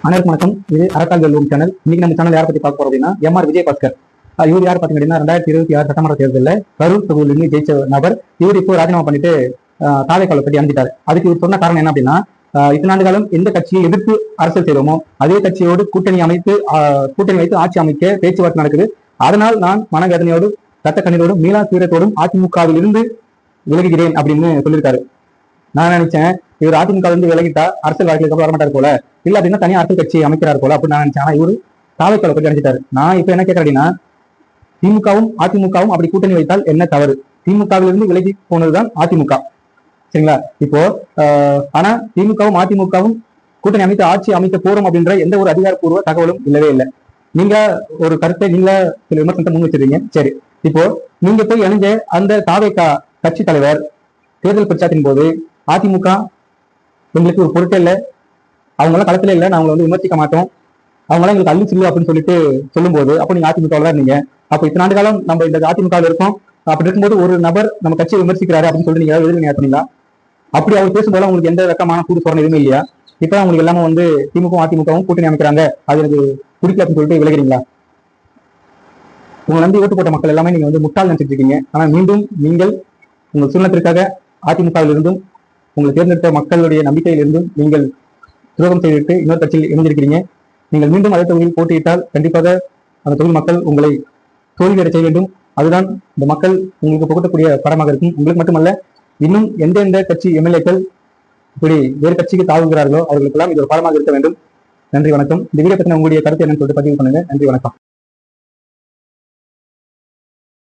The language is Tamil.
அனைவருக்கும் வணக்கம். இது அரட்டால் வெல்லும் சேனல். இன்னைக்கு நம்ம சேனல் யாரை பத்தி பார்க்க போறோம் அப்படின்னா எம்ஆர் விஜயபாஸ்கர். இவர் யார் பாத்தீங்கன்னா 2026 சட்டமன்ற தேர்தலில் கரூர் தொகுதியிலிருந்து ஜெயிச்ச நபர். இவர் இப்போ ராஜினாமா பண்ணிட்டு தாவேக்கால பற்றி அணிஞ்சிட்டாரு. அதுக்கு இவர் சொன்ன காரணம் என்ன அப்படின்னா, இத்தனை ஆண்டு காலம் எந்த கட்சியை எதிர்த்து அரசியல் செய்தோமோ அதே கட்சியோடு கூட்டணி வைத்து ஆட்சி அமைக்க பேச்சுவார்த்தை நடக்குது. அதனால் நான் மனவேதனையோடும் ரத்த கண்ணீரோடும் மீளா தீரத்தோடும் அதிமுகவில் இருந்து விலகுகிறேன் அப்படின்னு சொல்லியிருக்காரு. நான் நினைச்சேன் இவர் அதிமுக இருந்து விலகிட்டா அரசியல் வாழ்க்கைக்கு வரமாட்டார் போல, இல்ல அப்படின்னா தனியா அரசியல் கட்சி அமைக்கிறார் போல அப்படின்னு நான் நினைச்சேன். ஆனா இவரு தாவேக்கால பற்றி அணிச்சிட்டாரு. நான் இப்ப என்ன கேட்கறேன் அப்படின்னா, திமுகவும் அதிமுகவும் அப்படி கூட்டணி வைத்தால் என்ன தவறு? திமுகவில் இருந்து விலகி போனதுதான் அதிமுக, சரிங்களா? இப்போ ஆனா திமுகவும் அதிமுகவும் கூட்டணி அமைத்து ஆட்சி அமைக்க போறோம் அப்படின்ற எந்த ஒரு அதிகாரப்பூர்வ தகவலும் இல்லவே இல்லை. நீங்க ஒரு கருத்தை நீங்க சில விமர்சனத்தை முன் வச்சிருக்கீங்க. சரி, இப்போ நீங்க போய் இணைஞ்ச அந்த தாவேக்கா கட்சி தலைவர் தேர்தல் பிரச்சாரத்தின் போது அதிமுக எங்களுக்கு ஒரு பொருட்டே இல்லை, அவங்களாம் களத்துல இல்லை, நான் அவங்களை விமர்சிக்க மாட்டோம், அவங்களாம் எங்களுக்கு அள்ளி சில்லு அப்படின்னு சொல்லிட்டு சொல்லும்போது அப்போ நீங்க அதிமுக தான் இருந்தீங்க. அப்போ இத்தனை ஆண்டு காலம் நம்ம இந்த அதிமுகவில் இருக்கோம். அப்படி இருக்கும்போது ஒரு நபர் நம்ம கட்சியை விமர்சிக்கிறாரு அப்படின்னு சொல்லிட்டு நீங்க எதிர்ப்பு ஆச்சுங்களா? அப்படி அவர் பேசும்போது உங்களுக்கு எந்த ரகமான கூடு சொரணை எதுவுமே இல்லையா? இப்ப உங்களுக்கு எல்லாமே திமுக அதிமுகவும் கூட்டணி அமைக்கிறாங்க, அது எனக்கு பிடிக்கல அப்படின்னு சொல்லிட்டு விலகிறீங்களா? உங்களை நம்பி ஓட்டு போட்ட மக்கள் எல்லாமே நீங்க முட்டாள் நினைச்சிட்டு இருக்கீங்க. ஆனா மீண்டும் நீங்கள் உங்கள் சூழ்நிலத்திற்காக அதிமுகவில் இருந்தும் உங்களை தேர்ந்தெடுத்த மக்களுடைய நம்பிக்கையிலிருந்தும் நீங்கள் துரோகம் செய்துவிட்டு இன்னொரு கட்சியில் இணைந்திருக்கிறீங்க. நீங்கள் மீண்டும் அதே தொகுதியில் போட்டியிட்டால் கண்டிப்பாக அந்த தொகுதி மக்கள் உங்களை தோல்வியடை செய்ய வேண்டும். அதுதான் இந்த மக்கள் உங்களுக்கு புகட்டக்கூடிய படமாக இருக்கும். உங்களுக்கு மட்டுமல்ல, இன்னும் எந்தெந்த கட்சி எம்எல்ஏக்கள் இப்படி வேறு கட்சிக்கு தாவுகிறார்களோ அவர்களுக்கெல்லாம் இது ஒரு பாடமாக இருக்க வேண்டும். நன்றி, வணக்கம். இந்த வீடியோ பற்றின உங்களுடைய கருத்து என்னன்னு சொல்லிட்டு பதிவு பண்ணுங்க. நன்றி, வணக்கம்.